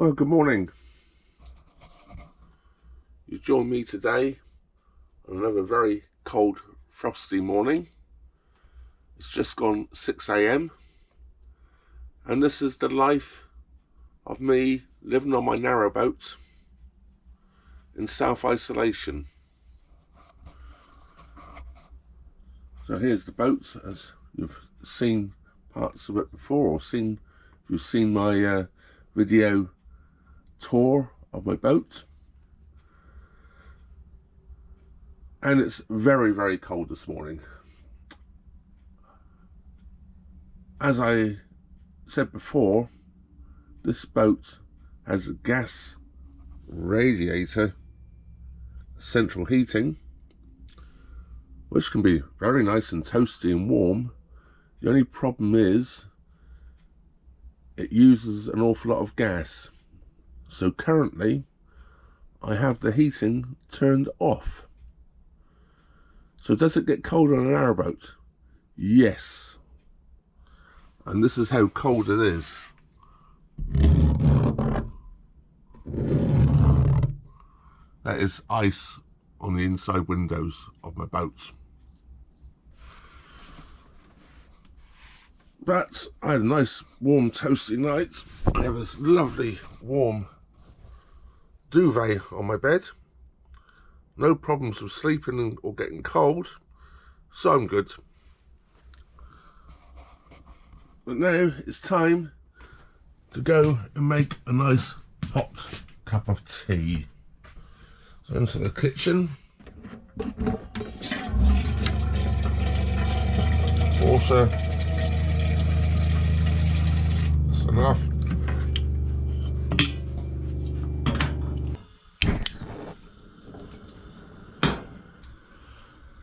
Well, good morning. You join me today on another very cold, frosty morning. It's just gone 6 a.m. and this is the life of me living on my narrowboat in self-isolation. So here's the boat, as you've seen parts of it before, or if you've seen my video tour of my boat. And it's very, very cold this morning. As I said before, this boat has a gas radiator central heating, which can be very nice and toasty and warm. The only problem is it uses an awful lot of gas. So currently I have the heating turned off. So does it get cold on a narrowboat? Yes. And this is how cold it is. That is ice on the inside windows of my boat. But I had a nice warm toasty night. I have this lovely warm duvet on my bed. No problems with sleeping or getting cold, so I'm good. But now it's time to go and make a nice hot cup of tea. So into the kitchen. Water. That's enough.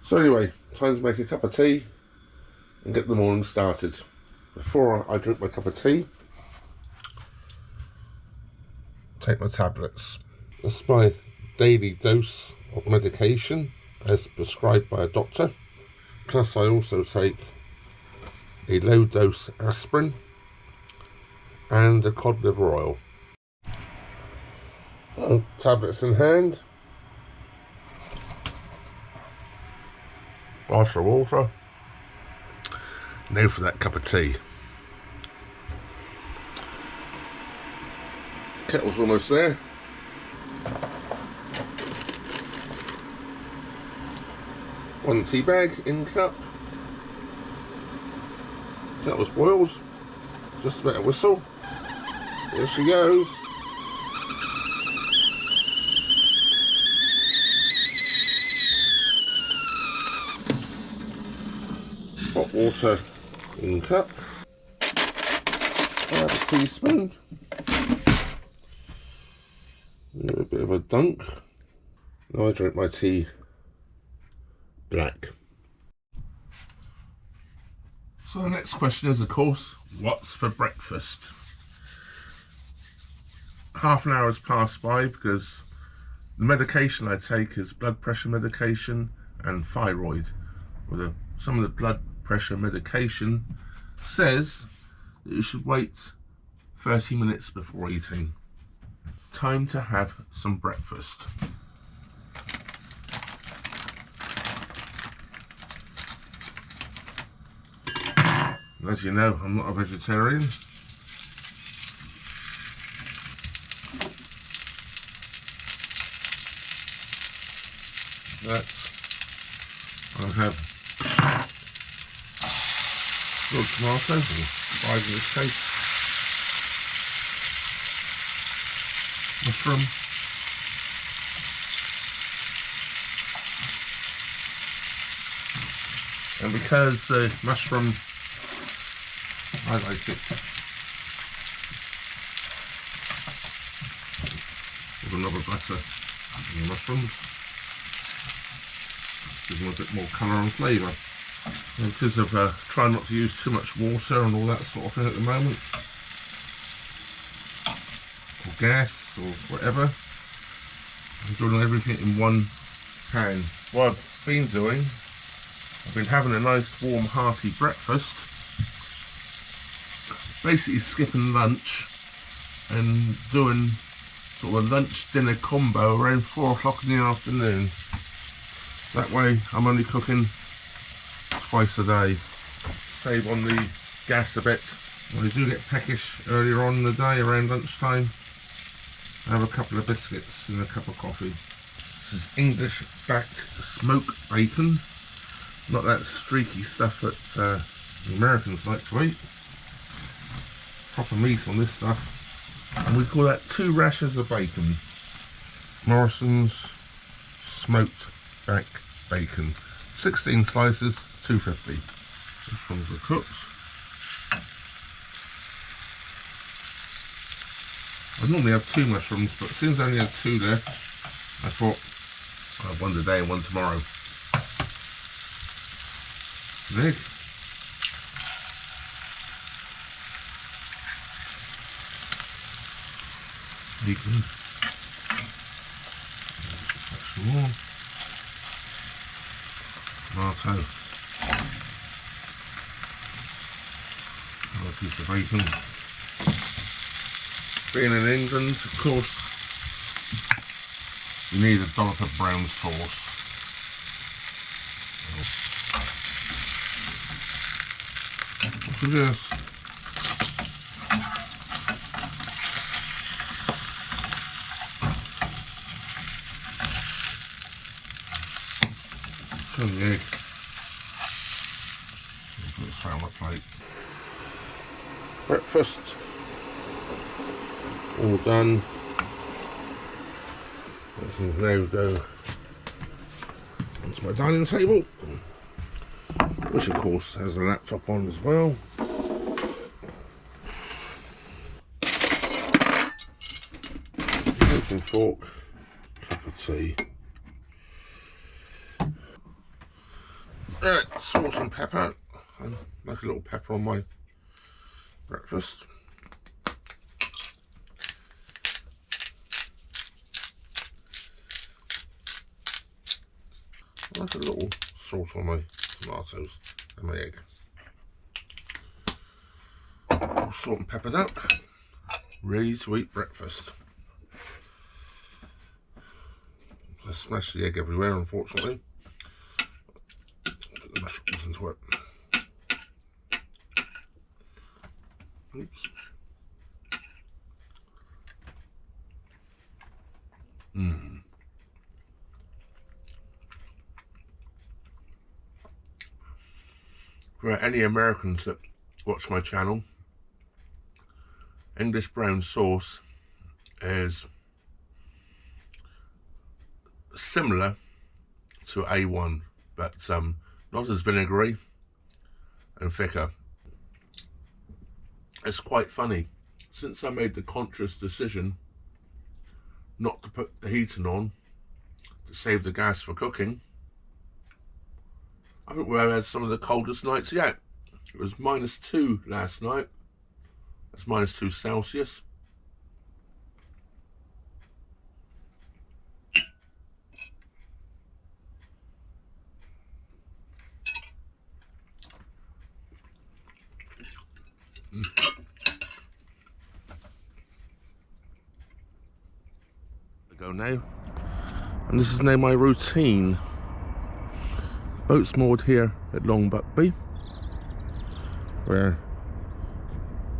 So anyway, time to make a cup of tea and get the morning started. Before I drink my cup of tea, take my tablets. This is my daily dose of medication as prescribed by a doctor. Plus I also take a low dose aspirin and a cod liver oil. So, tablets in hand. Glass of water. Now for that cup of tea. Kettle's almost there. One tea bag in cup. Kettle's boiled. Just about a whistle. There she goes. Hot water in cup. Add a teaspoon. A bit of a dunk. Now I drink my tea black. So the next question is, of course, what's for breakfast? Half an hour has passed by because the medication I take is blood pressure medication and thyroid. With some of the blood pressure medication says that you should wait 30 minutes before eating. Time to have some breakfast. As you know, I'm not a vegetarian. But I'll have grilled tomato, or fried in this case, mushroom, and because the mushroom, I like it with another butter and the mushrooms, gives them a bit more colour and flavour. And because of trying not to use too much water and all that sort of thing at the moment, or gas or whatever, I'm doing everything in one pan. What I've been doing, I've been having a nice warm hearty breakfast, basically skipping lunch and doing sort of a lunch dinner combo around 4 o'clock in the afternoon. That way I'm only cooking twice a day. Save on the gas a bit. When I do get peckish earlier on in the day around lunchtime, I have a couple of biscuits and a cup of coffee. This is English backed smoked bacon, not that streaky stuff that the Americans like to eat. Proper meat on this stuff, and we call that 2 rashers of bacon. Morrison's smoked back bacon, 16 slices, $2.50. This one's the cooks. I normally have 2 mushrooms, but since I only had 2 there, I thought I'll have one today and one tomorrow. An egg. Bacon. Some more. Tomato. Another piece of bacon. Being in England, of course, you need a dollop of brown sauce. Look at this. Turn the egg. Put this on the plate. Breakfast all done. I can now go onto my dining table, which of course has a laptop on as well. Knife and fork, cup of tea. Right, salt and pepper. I like a little pepper on my breakfast. I like a little salt on my tomatoes and my egg. All salt and peppered up, ready to eat breakfast. I smashed the egg everywhere, unfortunately. Put the mushrooms into it. Oops. For any Americans that watch my channel, English brown sauce is similar to A1, but not as vinegary and thicker. It's quite funny, since I made the conscious decision not to put the heating on to save the gas for cooking, I think we had some of the coldest nights yet. It was -2 last night. That's -2 Celsius. Go now, and this is now my routine. Boat's moored here at Long Buckby, where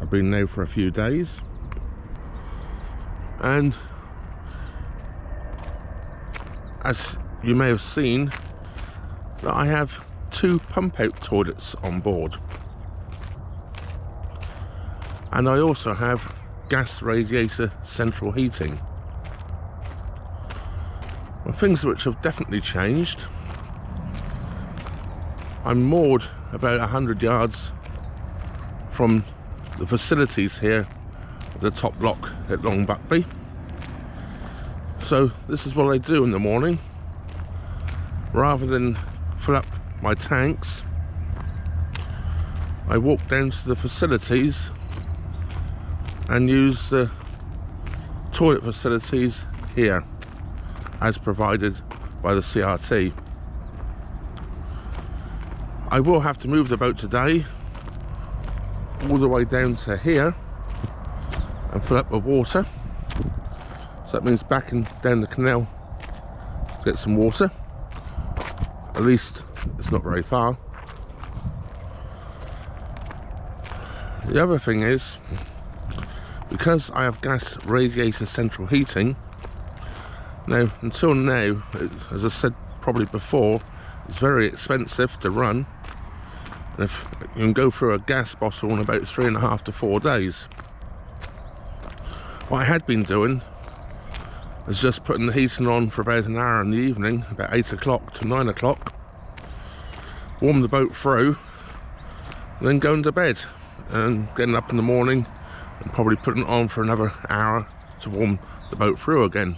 I've been now for a few days, and as you may have seen, that I have 2 pump out toilets on board, and I also have gas radiator central heating. Well, things which have definitely changed. I'm moored about 100 yards from the facilities here at the top lock at Long Buckby. So this is what I do in the morning. Rather than fill up my tanks, I walk down to the facilities and use the toilet facilities here as provided by the CRT. I will have to move the boat today all the way down to here and fill up with water. So that means backing down the canal to get some water. At least it's not very far. The other thing is, because I have gas radiator central heating, now until now, as I said probably before, it's very expensive to run. And if you can go through a gas bottle in about 3.5 to 4 days. What I had been doing is just putting the heating on for about an hour in the evening, about 8 o'clock to 9 o'clock, warm the boat through, and then going to bed, and getting up in the morning and probably putting it on for another hour to warm the boat through again.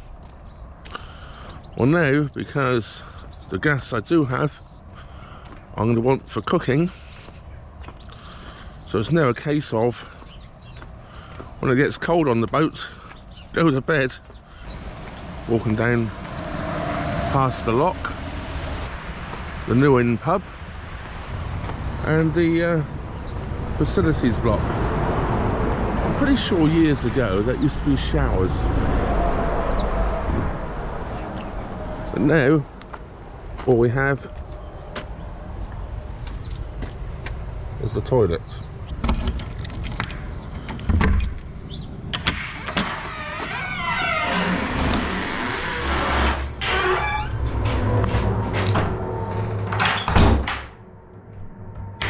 Well, now, because the gas I do have I'm going to want for cooking, so it's now a case of, when it gets cold on the boat, go to bed, walking down past the lock, the New Inn pub, and the facilities block. I'm pretty sure years ago that used to be showers, but now all we have is the toilet.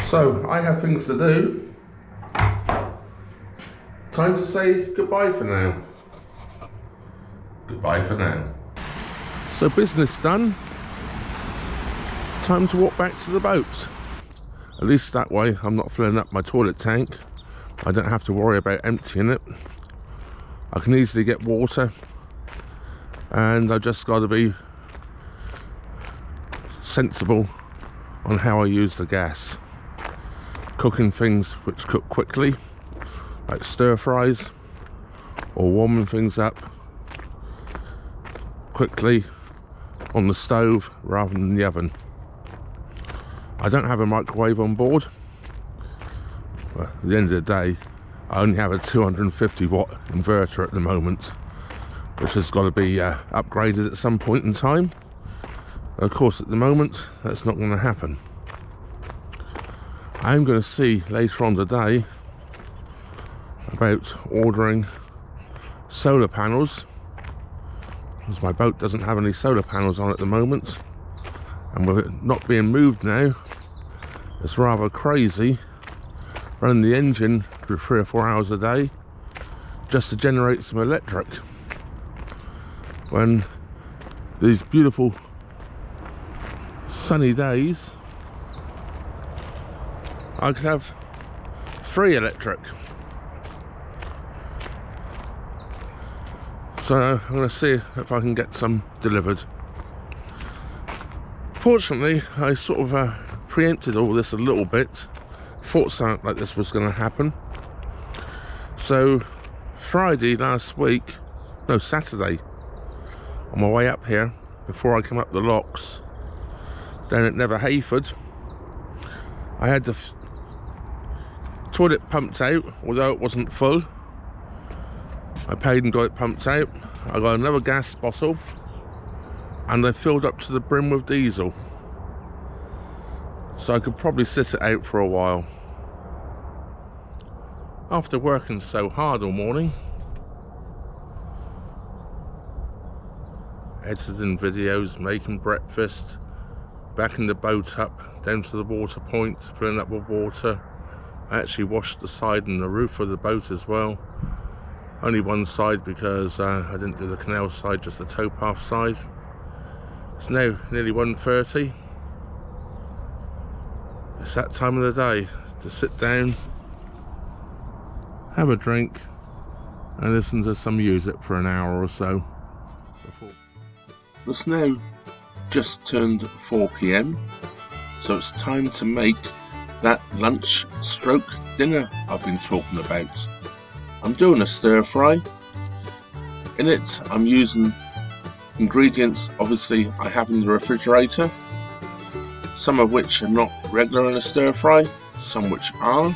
So I have things to do. Time to say goodbye for now. Goodbye for now. So business done. Time to walk back to the boat. At least that way I'm not filling up my toilet tank. I don't have to worry about emptying it. I can easily get water, and I've just got to be sensible on how I use the gas. Cooking things which cook quickly, like stir fries, or warming things up quickly on the stove rather than the oven. I don't have a microwave on board. Well, at the end of the day, I only have a 250 watt inverter at the moment, which has got to be upgraded at some point in time. Of course, at the moment, that's not going to happen. I'm going to see later on today about ordering solar panels, because my boat doesn't have any solar panels on at the moment, and with it not being moved now, it's rather crazy running the engine for 3 or 4 hours a day just to generate some electric, when these beautiful sunny days I could have free electric. So I'm going to see if I can get some delivered. Fortunately, I sort of preempted all this a little bit. Thought something like this was going to happen. So Friday last week, no, Saturday, on my way up here, before I come up the locks down at Never Hayford, I had the toilet pumped out, although it wasn't full. I paid and got it pumped out. I got another gas bottle, and I filled up to the brim with diesel, so I could probably sit it out for a while. After working so hard all morning, editing videos, making breakfast, backing the boat up down to the water point, filling up with water. I actually washed the side and the roof of the boat as well. Only one side, because I didn't do the canal side, just the towpath side. It's now nearly 1:30. It's that time of the day to sit down, have a drink, and listen to some music for an hour or so. It's now just turned 4 PM, so it's time to make that lunch stroke dinner I've been talking about. I'm doing a stir fry. In it I'm using ingredients obviously I have in the refrigerator, some of which are not regular in a stir fry, some which are.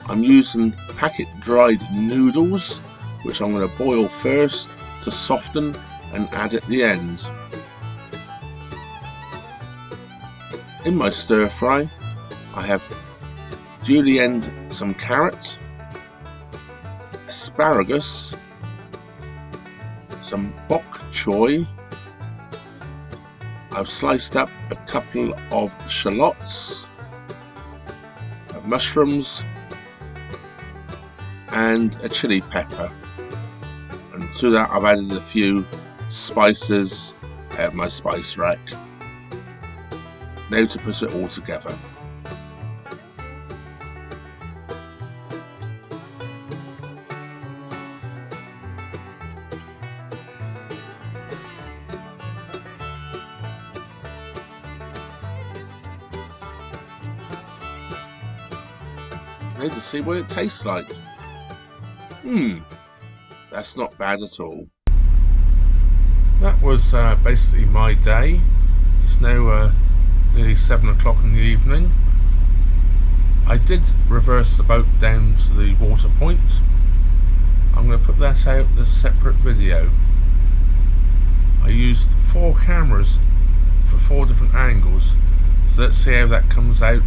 I'm using packet dried noodles which I'm going to boil first to soften and add at the end. In my stir fry, I have julienned some carrots, asparagus, some bok choy. I've sliced up a couple of shallots, mushrooms, and a chili pepper. And to that I've added a few spices at my spice rack. Now to put it all together. Now to see what it tastes like. That's not bad at all. That was basically my day. It's now nearly 7 o'clock in the evening. I did reverse the boat down to the water point. I'm going to put that out in a separate video. I used 4 cameras for 4 different angles, so let's see how that comes out.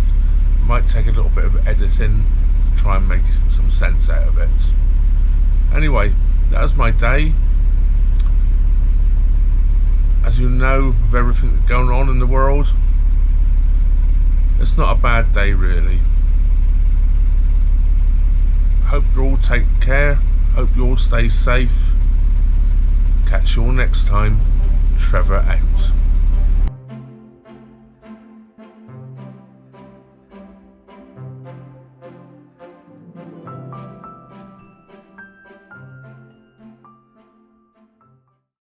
Might take a little bit of editing to try and make some sense out of it. Anyway, that was my day. As you know, with everything that's going on in the world, it's not a bad day really. Hope you all take care. Hope you all stay safe. Catch you all next time. Trevor out.